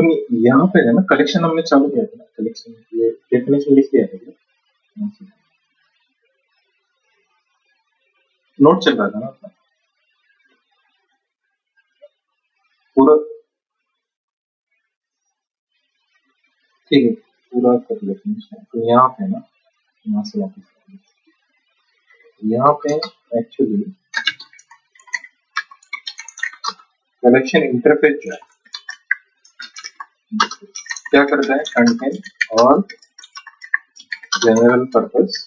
तो यहाँ पे है ना कलेक्शन हमने चालू किया था ना, कलेक्शन ये डेफिनेशन लिख दिया था, नोट चल रहा था ना अपना पूरा, ठीक है पूरा कर लेते हैं। तो यहाँ पे ना, यहाँ से वापस यहाँ पे एक्चुअली कलेक्शन इंटरफेस जो है क्या करता है, कंटेंट और जनरल पर्पस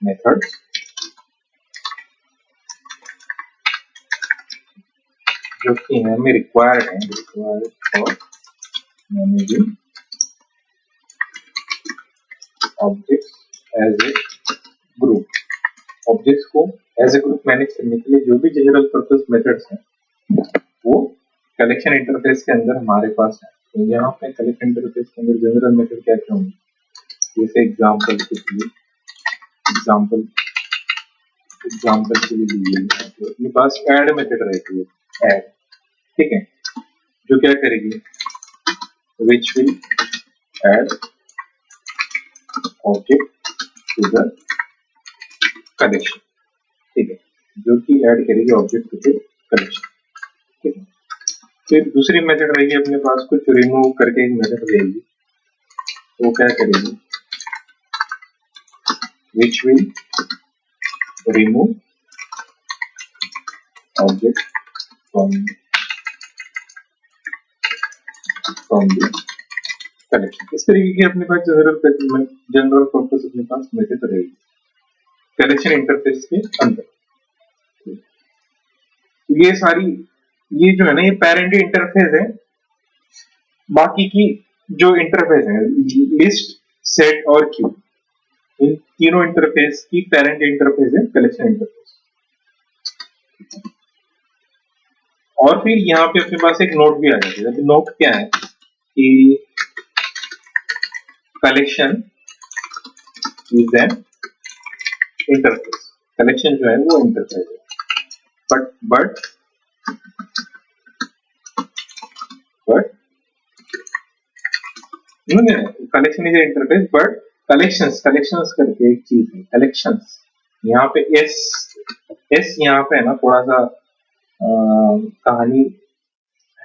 मेथड्स जो कि हमें required for managing objects as a group. Objects को एज ए ग्रुप मैनेज करने के लिए जो भी जनरल पर्पस मेथड्स हैं वो कलेक्शन इंटरफेस के अंदर हमारे पास है। तो यहाँ पे कलेक्शन इंटरफेस के अंदर जनरल मेथड क्या क्या होंगे, जैसे एग्जांपल के लिए तो अपने पास ऐड मेथड रहती है, ऐड, ठीक है, जो क्या करेगी, which will add object to the collection, ठीक है, जो कि ऐड करेगी ऑब्जेक्ट टू कलेक्शन, ठीक है। फिर दूसरी मेथड रहेगी अपने पास, कुछ रिमूव करके एक मेथड रहेगी, वो क्या करेगी, which will remove object from the collection. इस तरीके की अपने पास जनरल पर्पस अपने पास मेथड रहेगी कलेक्शन इंटरफेस के अंदर। ये सारी, ये जो है ना, ये पेरेंट इंटरफेस है। बाकी की जो इंटरफेस है, लिस्ट, सेट और क्यू, इन तीनों इंटरफेस की पेरेंट इंटरफेस है कलेक्शन इंटरफेस। और फिर यहाँ पे अपने पास एक नोट भी आ जाती है। नोट क्या है कि collection is an interface, collection जो है वो इंटरफेस है, but collection is interface but collections करके एक चीज है, कलेक्शंस। यहाँ पे एस यहाँ पे है ना, थोड़ा सा कहानी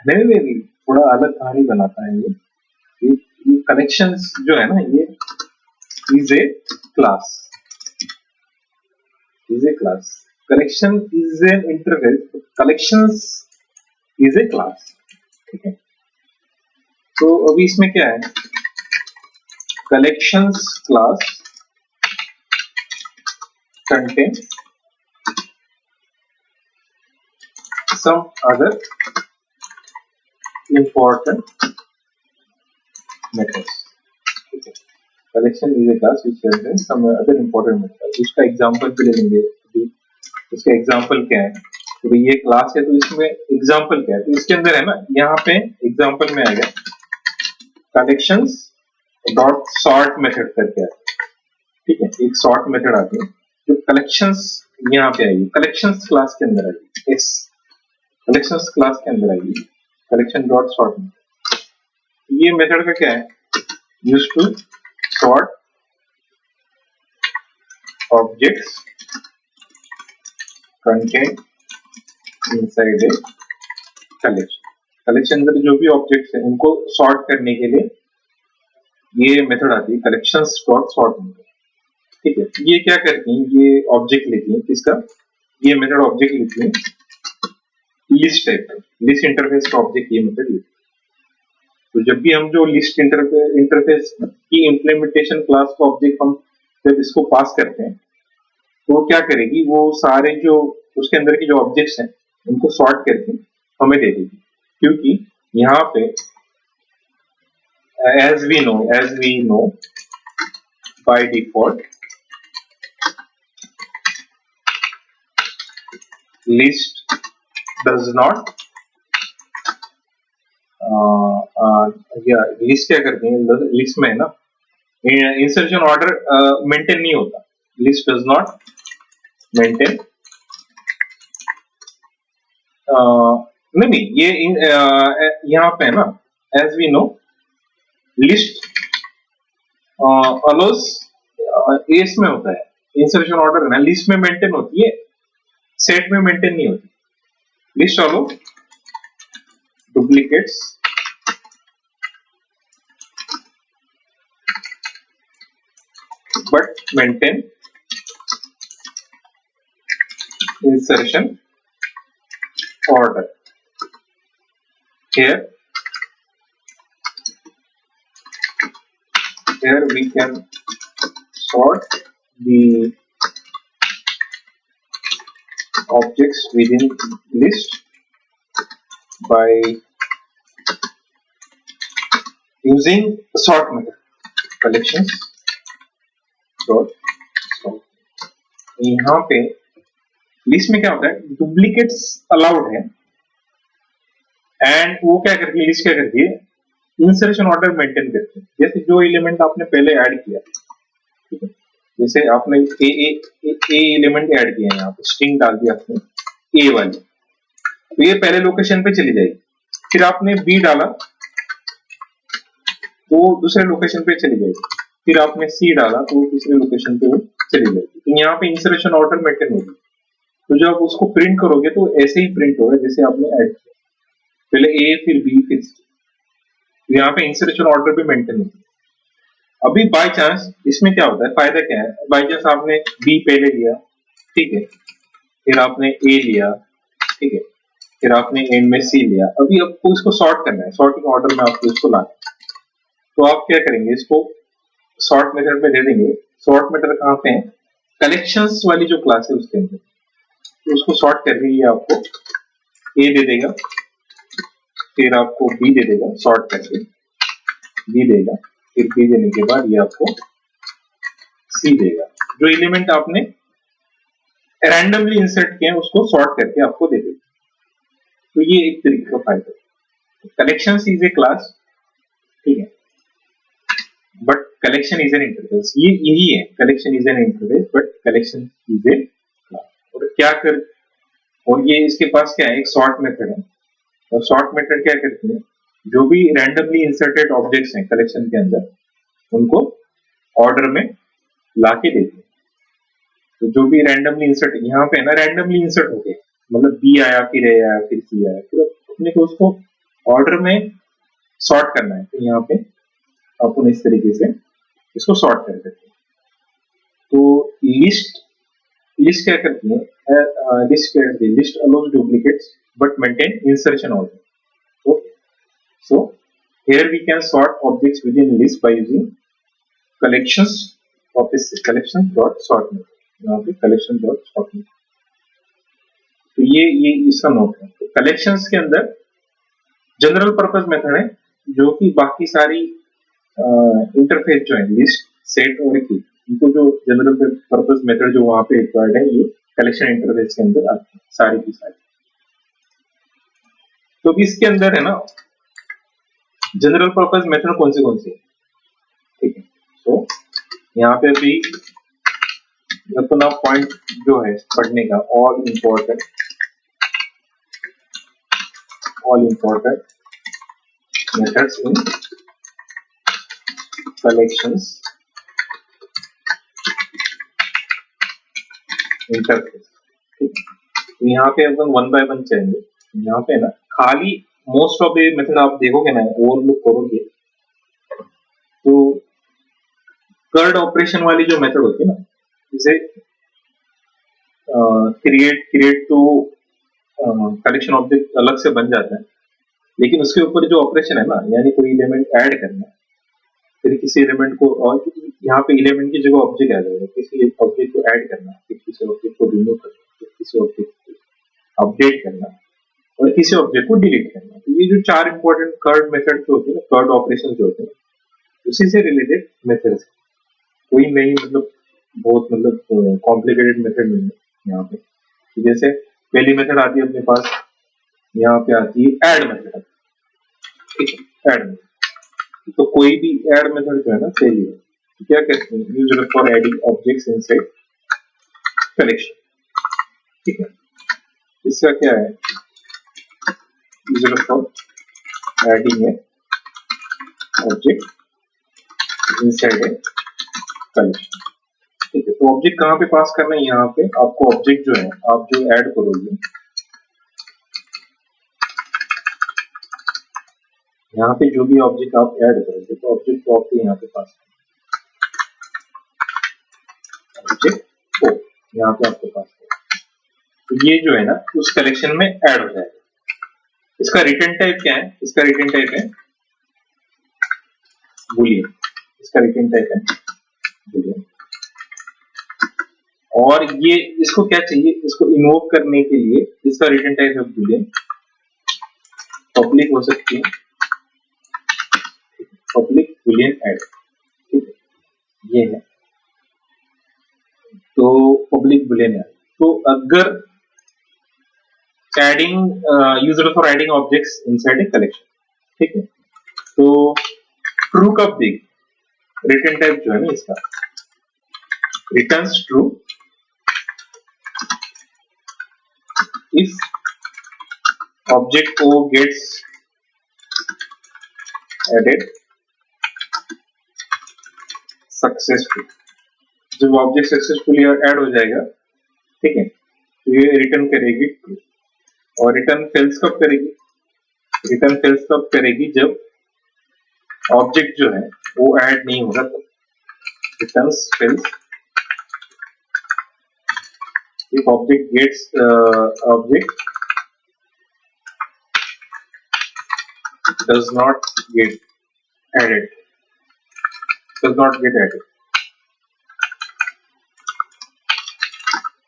में भी थोड़ा अलग कहानी बनाता है। ये कलेक्शंस जो है ना, ये is a class, collection is an interface, collections is a class, ठीक है। तो अभी इसमें क्या है, collections class contain some other important methods, ठीक है। Collection is a class which contains some other important methods। इसका एग्जांपल भी ले लेंगे। इसका एग्जांपल क्या है, तो ये क्लास है तो इसमें एग्जांपल क्या है, तो इसके अंदर है ना, यहाँ पे एग्जांपल में आएगा कलेक्शंस डॉट सॉर्ट मेथड करके आता है, ठीक है। एक सॉर्ट मेथड आती है जो कलेक्शंस यहाँ पे आएगी, कलेक्शंस क्लास के अंदर आएगी, इस कलेक्शंस क्लास के अंदर आएगी कलेक्शन डॉट सॉर्ट। ये मेथड का क्या है, use to sort objects content inside a collection. Collection अंदर जो भी ऑब्जेक्ट्स हैं उनको सॉर्ट करने के लिए ये मेथड आती है कलेक्शंस डॉट सॉर्ट मेथड, ठीक है। ये क्या करती है, ये ऑब्जेक्ट लेती है, किसका, ये मेथड ऑब्जेक्ट लेती है लिस्ट टाइप का, लिस्ट इंटरफेस का ऑब्जेक्ट ये मेथड लेती है। तो जब भी हम जो लिस्ट इंटरफेस की इम्प्लीमेंटेशन क्लास का ऑब्जेक्ट हम जब इसको पास करते हैं तो क्या करेगी, वो सारे जो उसके अंदर की जो ऑब्जेक्ट्स हैं उनको सॉर्ट करके हमें दे देगी, क्योंकि यहाँ पे as we know by default list does not, list क्या करती है, लिस्ट में है ना इंसर्शन ऑर्डर मेंटेन नहीं होता, लिस्ट डज नॉट मेंटेन नहीं नहीं, ये यहाँ पे है ना, as we know list allows एस में होता है इंसर्शन ऑर्डर है ना, लिस्ट में मेंटेन होती है, सेट में मेंटेन नहीं होती। List allow duplicates but maintain insertion order. Here we can sort the objects within list by using sort method. Collections dot sort. यहाँ पे लिस्ट में क्या होता है, डुप्लीकेट्स अलाउड है, एंड वो क्या करती है, लिस्ट क्या करती है, इंसर्शन ऑर्डर मेंटेन करती है। जैसे जो एलिमेंट आपने पहले ऐड किया, ठीक है, जैसे आपने ए एलिमेंट ऐड किया है, यहाँ पे स्ट्रिंग डाल दिया आपने ए वाली, तो ये पहले लोकेशन पे चली जाएगी। फिर आपने बी डाला तो दूसरे लोकेशन पे चली जाएगी, फिर आपने सी डाला तो तीसरे लोकेशन पे वो चली जाएगी। तो यहाँ पे इंसर्शन ऑर्डर मेंटेन होगी। तो जब उसको प्रिंट करोगे तो ऐसे ही प्रिंट होगा जैसे आपने ऐड किया, पहले ए फिर बी फिर सी। तो यहाँ पे इंसर्शन ऑर्डर भी मेंटेन होगी। अभी बाय चांस इसमें क्या होता है, फायदा क्या है, बाय चांस आपने बी पहले लिया, ठीक है, फिर आपने ए लिया, ठीक है, फिर आपने एंड में सी लिया, अभी आपको इसको सॉर्ट करना है, सॉर्टिंग ऑर्डर में आपको इसको लाना है। तो आप क्या करेंगे, इसको सॉर्ट मेथड पे दे देंगे। सॉर्ट मेथड कहाँ पे है, कलेक्शंस वाली जो क्लास है उसके अंदर, तो उसको सॉर्ट करके ये आपको ए दे देगा, फिर आपको बी दे देगा, सॉर्ट करके बी देगा, फिर बी देने के बाद ये आपको सी देगा। जो एलिमेंट आपने रैंडमली इंसर्ट किए हैं उसको सॉर्ट करके आपको दे देगा। तो ये एक तरीके का फायदा है। कलेक्शंस इज ए क्लास, ठीक है, but collection is an interface. ये यही है, collection is an interface but collection is a class. और क्या कर, और ये इसके पास क्या है, एक सॉर्ट मेथड है, और सॉर्ट मेथड क्या करती है, जो भी रैंडमली इंसर्टेड ऑब्जेक्ट्स हैं कलेक्शन के अंदर उनको ऑर्डर में लाके देती है। तो जो भी रैंडमली इंसर्ट यहाँ पे है ना, रैंडमली इंसर्ट हो गए, मतलब बी आया फिर ए आया फिर सी आया, फिर अपने को उसको ऑर्डर में सॉर्ट करना है। तो यहाँ पे अपन इस तरीके से इसको सॉर्ट कर देते हैं। तो लिस्ट क्या करती है, list allows duplicates but maintain insertion order. Okay, so here we can sort objects within list by using collections of this collection dot sort method। यहाँ पे collection dot sort method। तो ये इसका नोट है। तो कलेक्शंस के अंदर general purpose method है, जो कि बाकी सारी इंटरफेस जो है लिस्ट, सेट और की, इनको जो जनरल पर्पस मेथड जो वहां पे रिक्वायर्ड है, ये कलेक्शन इंटरफेस के अंदर आती है सारी की सारी। तो भी इसके अंदर है ना जनरल पर्पस मेथड कौन से, ठीक है। तो यहाँ पे भी अपना पॉइंट जो है पढ़ने का, all important methods in collections interface, ठीक है। तो यहाँ पे अपन वन बाय वन चलेंगे। यहाँ पे ना खाली मोस्ट ऑफ द मेथड आप देखोगे ना, ओवरलुक करोगे तो कर्ड ऑपरेशन वाली जो मेथड होती है ना, जैसे क्रिएट टू कलेक्शन ऑब्जेक्ट अलग से बन जाता है, लेकिन उसके ऊपर जो ऑपरेशन है ना, यानी कोई एलिमेंट ऐड करना, फिर किसी एलिमेंट को, और यहाँ पे एलिमेंट की जगह ऑब्जेक्ट आ जाएगा, किसी ऑब्जेक्ट को ऐड करना, फिर किसी ऑब्जेक्ट को रिमूव करना, फिर किसी ऑब्जेक्ट को अपडेट करना और किसी ऑब्जेक्ट को डिलीट करना। तो ये जो चार इंपॉर्टेंट कर्ड मेथड जो होते हैं, कर्ड ऑपरेशन जो होते हैं, उसी से रिलेटेड मेथड्स। कोई नहीं, मतलब बहुत मतलब कॉम्प्लिकेटेड मेथड नहीं है यहाँ पे। तो जैसे पहली मेथड आती है अपने पास, यहाँ पे आती है ऐड मेथड, ठीक है, ऐड मेथड। तो कोई भी ऐड मेथड जो है ना सही है, तो क्या कहते हैं, used for adding objects inside collection, ठीक है। इसका क्या है, used for adding A object inside a collection. ठीक है, तो ऑब्जेक्ट कहाँ पे पास करना है? यहाँ पे आपको ऑब्जेक्ट जो है आप जो ऐड करोगे, यहाँ पे जो भी ऑब्जेक्ट आप ऐड करोगे तो ऑब्जेक्ट को आपको यहाँ पे पास करना, ऑब्जेक्ट ओ यहाँ पे आपको पास करना, तो ये जो है ना उस कलेक्शन में ऐड हो जाएगा। इसका रिटर्न टाइप क्या है? इसका रिटर्न टाइप है बूलियन। इसका रिटर्न टाइप है बूलियन। और ये इसको क्या चाहिए? इसको इन्वोक करने के लिए इसका रिटर्न टाइप है बूलियन। पब्लिक हो सकती है, पब्लिक बूलियन ऐड। ठीक है, ये है तो पब्लिक बूलियन ऐड। तो अगर adding used for adding objects inside a collection, ठीक है, तो ट्रू कब देगी? रिटर्न टाइप जो है ना इसका returns true if object O gets added successfully। जब ऑब्जेक्ट सक्सेसफुली ऐड हो जाएगा, ठीक है, तो ये रिटर्न करेगी ट्रू। और रिटर्न फेल्स कब करेगी? रिटर्न फेल्स कब करेगी? जब ऑब्जेक्ट जो है वो ऐड नहीं होगा तो return fails if object gets object does not get added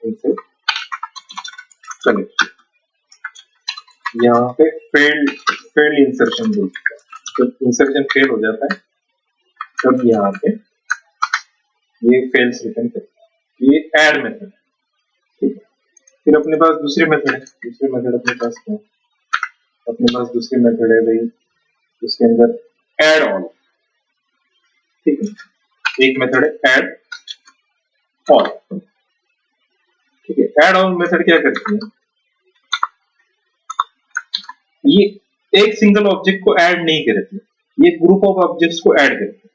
inside collection। यहाँ पे failed इंसर्शन बोलते हैं। जब इंसर्शन फेल हो जाता है तब यहाँ पे ये फेल्स रिटर्न करता है। ये ऐड मेथड है, ठीक है। फिर अपने पास दूसरी मेथड है। दूसरी मेथड अपने पास क्या है? अपने पास दूसरी मेथड है भाई, इसके अंदर ऐड ऑल, ठीक है। एक मेथड है ऐड ऑल, ठीक है। ऐड ऑल मेथड क्या करती है? ये एक सिंगल ऑब्जेक्ट को ऐड नहीं करती, ये ग्रुप ऑफ ऑब्जेक्ट्स को ऐड करती है।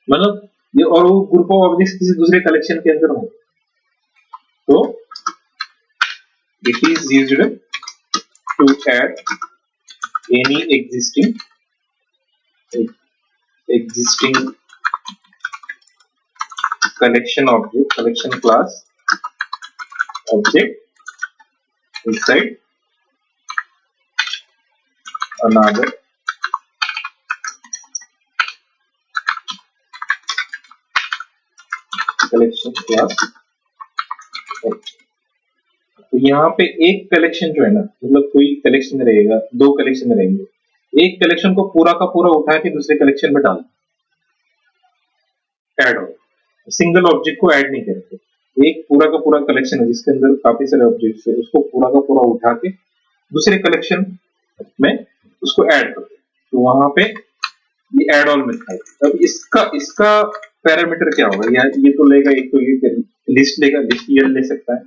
मतलब ये और वो ग्रुप ऑफ ऑब्जेक्ट्स किसी दूसरे कलेक्शन के अंदर हो तो it is used to add any existing collection object, collection class object inside another collection class object। तो यहाँ पे एक कलेक्शन जो है ना, मतलब कोई कलेक्शन रहेगा, दो कलेक्शन रहेंगे, एक कलेक्शन को पूरा का पूरा उठा के दूसरे कलेक्शन में डाल, ऐड हो। सिंगल ऑब्जेक्ट को ऐड नहीं करते, एक पूरा का पूरा कलेक्शन है जिसके अंदर काफी सारे ऑब्जेक्ट्स है, उसको पूरा का पूरा उठा के दूसरे कलेक्शन में उसको ऐड करते, तो वहां पे ये ऐड ऑल मेथड है। अब इसका पैरामीटर क्या होगा? ये तो लेगा, एक तो ये लिस्ट लेगा, लिस्ट ये ले सकता है,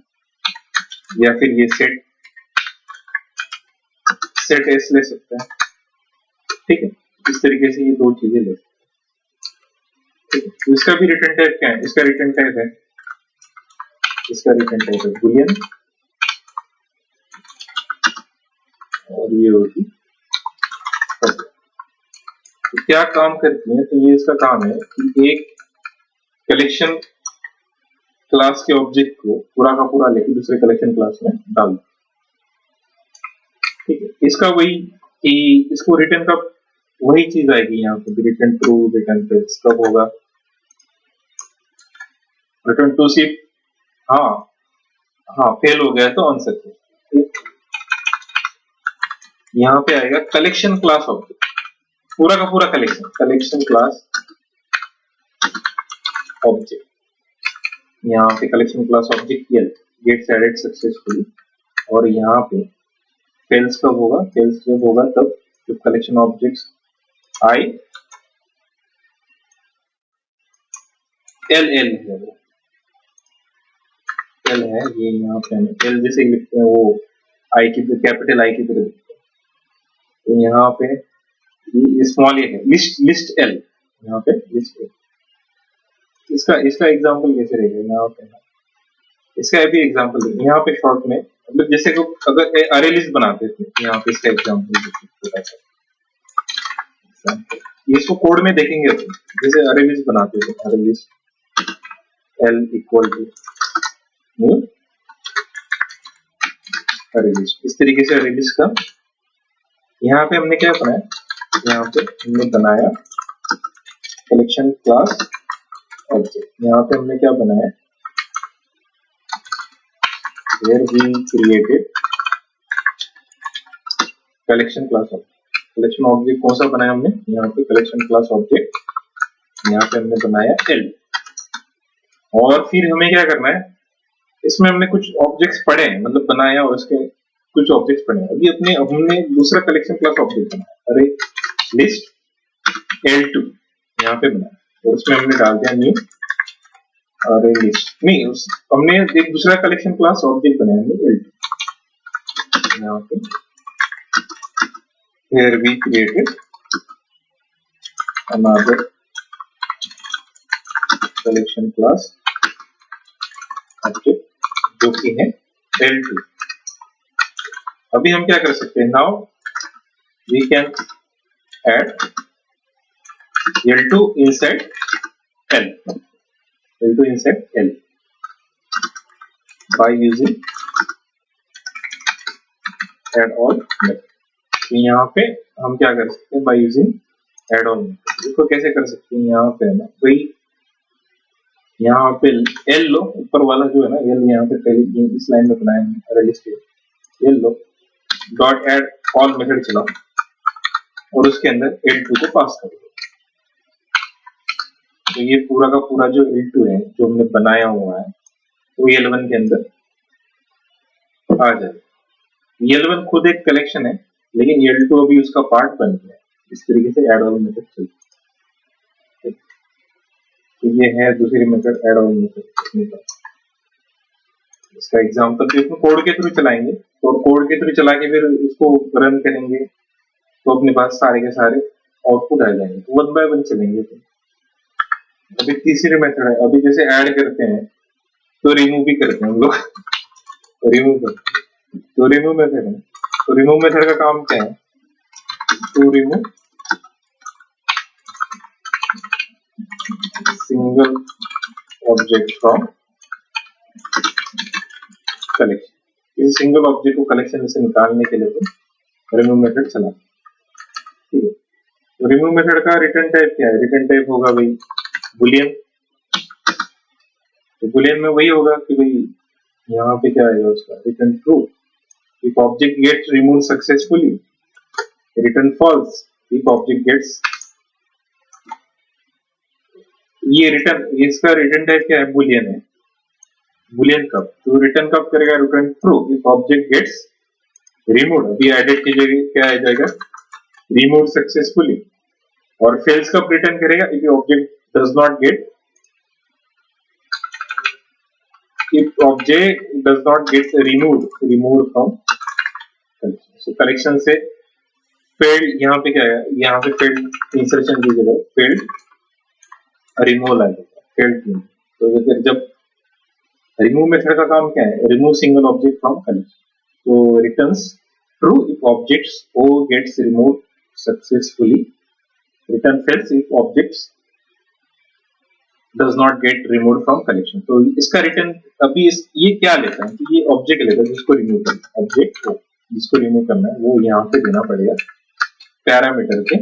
या फिर ये सेट एस ले सकता है, ठीक है। इस तरीके से ये दो चीजें ले सकते हैं। तो इसका भी रिटर्न टाइप क्या है? इसका रिटर्न टाइप है बूलियन, और ये होगी तो क्या काम करती है? तो ये इसका काम है कि एक कलेक्शन क्लास के ऑब्जेक्ट को पूरा का पूरा लेके दूसरे कलेक्शन क्लास में डाल दो, ठीक है। इसका वही कि इसको रिटर्न का वही चीज आएगी यहाँ पे, रिटर्न ट्रू, रिटर्न फेल्स कब होगा? रिटर्न टू सिर्फ हाँ फेल हो गया तो अनसक्सेसफुल। यहाँ पे आएगा कलेक्शन क्लास ऑब्जेक्ट, पूरा का पूरा कलेक्शन क्लास ऑब्जेक्ट। यहाँ पे collection class object L gets added successfully, और यहाँ पे फेल्स कब होगा? फेल्स जब होगा तब जब collection objects I L L है, एल है ये, यहाँ पे एल जैसे लिखते हैं वो आई की, कैपिटल आई की तरह लिखते हैं, तो यहाँ पे स्मॉल ए है, लिस्ट एल, यहाँ पे लिस्ट एल। इसका इसका एग्जांपल कैसे रहेगा यहाँ पे, इसका भी एग्जांपल है यहाँ पे शॉर्ट में, मतलब जैसे को अगर अरे लिस्ट बनाते थे, यहाँ पे इसका एग्जांपल छोटा सा, ये इसको कोड में देखेंगे अपन, जैसे अरे लिस्ट बनाते थे, array list L equal to new array list, इस तरीके से अरे लिस्ट का। यहाँ पे हमने क्या बनाया, यहाँ पे हमने बनाया कलेक्शन क्लास ऑब्जेक्ट, यहाँ पे हमने क्या बनाया, where we created collection class object। Collection object कौन सा बनाया हमने, यहाँ पे कलेक्शन क्लास ऑब्जेक्ट, यहाँ पे हमने बनाया एल। और फिर हमें क्या करना है, इसमें हमने कुछ ऑब्जेक्ट्स पढ़े हैं, मतलब बनाया और उसके कुछ ऑब्जेक्ट्स पढ़े हैं। अभी हमने दूसरा कलेक्शन क्लास ऑब्जेक्ट बनाया, अरे लिस्ट L2 यहाँ पे बनाया, और उसमें हमने डाल दिया न्यू अरे लिस्ट, नहीं हमने एक दूसरा कलेक्शन क्लास ऑब्जेक्ट बनाया हमने L2 यहाँ पे, here we created another collection class object जो कि है L2। अभी हम क्या कर सकते हैं, now we can add L2 inside L, L2 inside L by using add all method। तो यहाँ पे हम क्या कर सकते हैं, by using add all method। इसको कैसे कर सकते हैं, यहाँ पे ना वही, यहाँ पे L लो, ऊपर वाला जो है ना L, यहाँ पे पहले इस लाइन में बनाया है लिस्ट L लो, डॉट एड ऑल मेथड चलाओ और उसके अंदर L2 को पास कर दो। तो ये पूरा का पूरा जो L2 है जो हमने बनाया हुआ है वो L1 के अंदर आ जाए। L1 खुद एक कलेक्शन है, लेकिन L2 अभी उसका पार्ट बन गया है। इस तरीके से एड ऑल मेथड चलती है। तो ये है दूसरी मेथड एड ऑल मेथड। इसका एग्जांपल तो इसमें कोड के थ्रू चलाएंगे, और कोड के थ्रू चला के फिर उसको रन करेंगे तो अपने पास सारे के सारे आउटपुट आ जाएंगे। तो वन बाय वन चलेंगे। तो अभी तीसरी मेथड है, अभी जैसे ऐड करते हैं तो रिमूव भी करते हैं हम लोग रिमूव करते हैं, तो रिमूव मेथड है। तो रिमूव मेथड का काम क्या है, to remove single object from collection. इस सिंगल ऑब्जेक्ट को कलेक्शन में से निकालने के लिए तो रिमूव मेथड चला। ठीक है, तो रिमूव मेथड का रिटर्न टाइप क्या है, रिटर्न टाइप होगा भाई बुलियन। तो बुलियन में वही होगा कि भाई यहाँ पे क्या आएगा उसका return true if object gets remove successfully, return false if object gets, ये रिटर्न, इसका रिटर्न टाइप क्या है, बुलियन है। बुलियन कब, तो रिटर्न कब करेगा, return true if object gets removed, अभी एडेड की जगह क्या आ जाएगा रिमूव सक्सेसफुली, और फेल्स कब रिटर्न करेगा if object does not get, if object does not get removed from collection। so collection से failed, यहाँ पे क्या है, यहाँ पे failed इंसर्शन की जगह failed रिमूवल आ जाएगा, failed। तो जब रिमूव मेथड का काम क्या है, remove single object from collection, तो returns true if objects oh gets removed successfully, return false if objects does not get removed from collection। तो इसका रिटर्न अभी ये क्या लेता है, ये ऑब्जेक्ट लेता है जिसको रिमूव करना है, ऑब्जेक्ट को जिसको रिमूव करना है वो यहाँ पे देना पड़ेगा पैरामीटर के,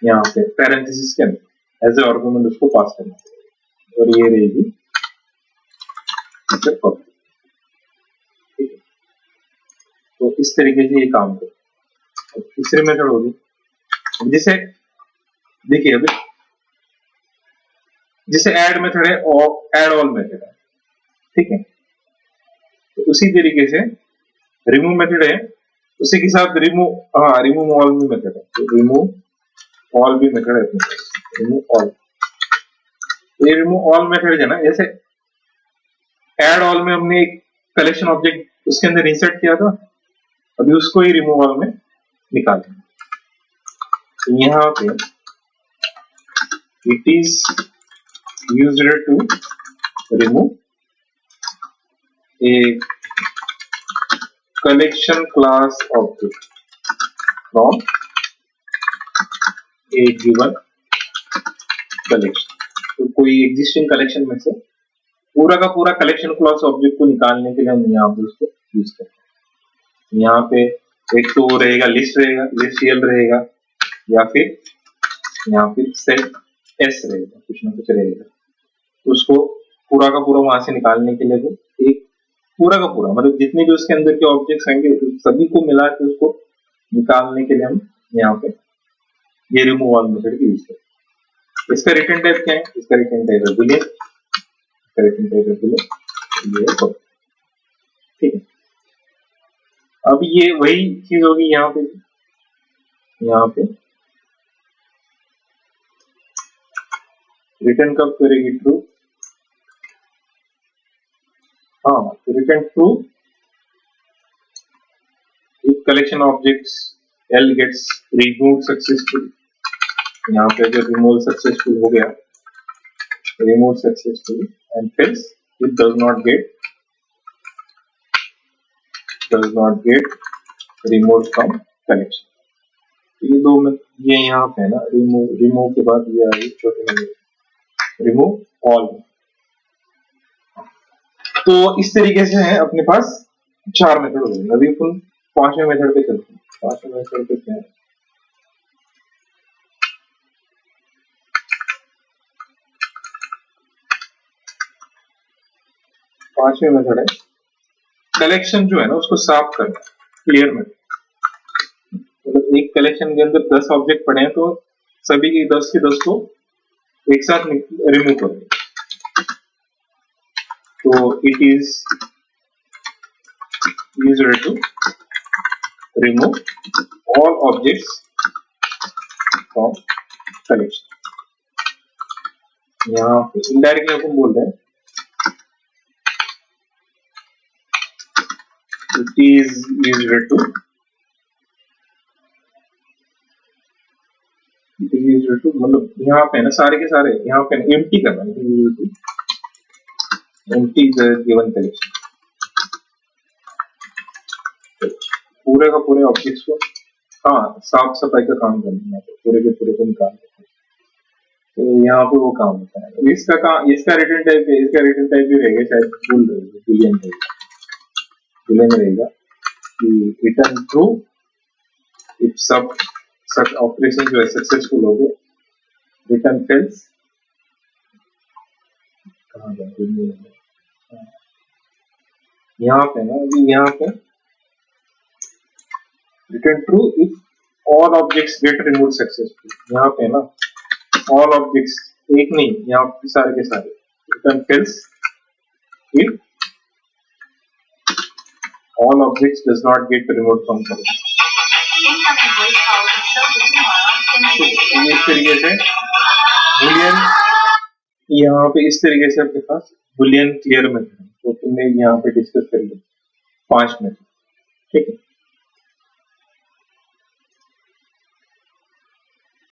यहाँ पे पैरेंथेसिस के अंदर एज ए आर्गुमेंट उसको पास करना पड़ेगा, और ये रहेगी ठीक है। तो इस तरीके से ये काम करेगा। तीसरी मेथड होगी, जिसे देखिए अभी जिसे ऐड मेथड है और ऐड ऑल मेथड है, ठीक है। तो उसी तरीके से रिमूव मेथड है, उसी के साथ रिमूव ऑल भी मेथड है। तो रिमूव ऑल भी मेथड है अपने पास, रिमूव ऑल। ये रिमूव ऑल मेथड है ना, जैसे ऐड ऑल में हमने एक कलेक्शन ऑब्जेक्ट उसके अंदर इंसर्ट किया था, अभी उसको ही रिमूव ऑल में निकालेंगे। यहाँ पे it is used to remove a collection class object from a given collection. तो कोई एग्जिस्टिंग कलेक्शन में से पूरा का पूरा कलेक्शन क्लास ऑब्जेक्ट को निकालने के लिए हम यहाँ पे उसको यूज करते हैं। यहाँ पे एक तो रहेगा लिस्ट एल रहेगा, या फिर यहाँ पे सेट एस रहेगा, कुछ ना कुछ रहेगा। तो उसको पूरा का पूरा वहां से निकालने के लिए वो एक पूरा का पूरा मतलब जितने भी उसके अंदर के ऑब्जेक्ट्स आएंगे सभी को मिला के उसको निकालने के लिए हम यहाँ पे ये रिमूव ऑल मेथड की यूज करते हैं। इसका रिटर्न टाइप क्या है? इसका रिटर्न टाइप है बुलियन, इसका रिटर्न टाइप है बुलियन, ये है। ठीक है, अब ये वही चीज होगी यहाँ पे रिटर्न कब करेगी? ट्रू। हाँ, return true if collection objects all gets remove successful. यहाँ पे जब रिमूव सक्सेसफुल हो गया, remove successful and false it does not get remove from collection. ये दो में ये यहाँ पे है ना, रिमूव के बाद ये आ गई छोटे में रिमूव ऑल। तो इस तरीके से है अपने पास 4 मेथड हो गए। अभी अपन 5वें मेथड पे चलते हैं। 5वें मेथड पे क्या है? पांचवें मेथड है कलेक्शन जो है ना उसको साफ करना, क्लियर में। मतलब एक कलेक्शन के अंदर 10 ऑब्जेक्ट पड़े हैं तो सभी के 10 के 10 को एक साथ रिमूव करेंगे। तो it is used to remove all objects from collection. यहाँ पे इनडायरेक्टली अपन बोल रहे हैं इट इज यूज्ड टू मतलब यहाँ पे ना सारे के सारे यहाँ पे एम्प्टी करना, एम्प्टी द गिवन कलेक्शन। पूरे का पूरे ऑब्जेक्ट्स को हाँ साफ सफाई का काम करना है, पूरे के पूरे को निकालना है। तो यहाँ पे वो काम होता है। इसका रिटर्न टाइप भी रहेगा, शायद भूल रहेगा, बुलियन रहेगा कि रिटर्न ट्रू इफ सब ऑपरेशन जो है सक्सेसफुल हो गए, रिटर्न फेल्स कहाँ जाए यहाँ पे ना, अभी यहाँ पे return true if all objects get remove successful. यहाँ पे ना ऑल ऑब्जेक्ट्स एक नहीं, यहाँ पे सारे के सारे। Return false if all objects does not get removed from collection। इस तरीके से बुलियन यहाँ पे इस तरीके से आपके पास बुलियन क्लियर मेथड है, तो तुमने यहाँ पे डिस्कस कर लिया 5 मेथड। ठीक है।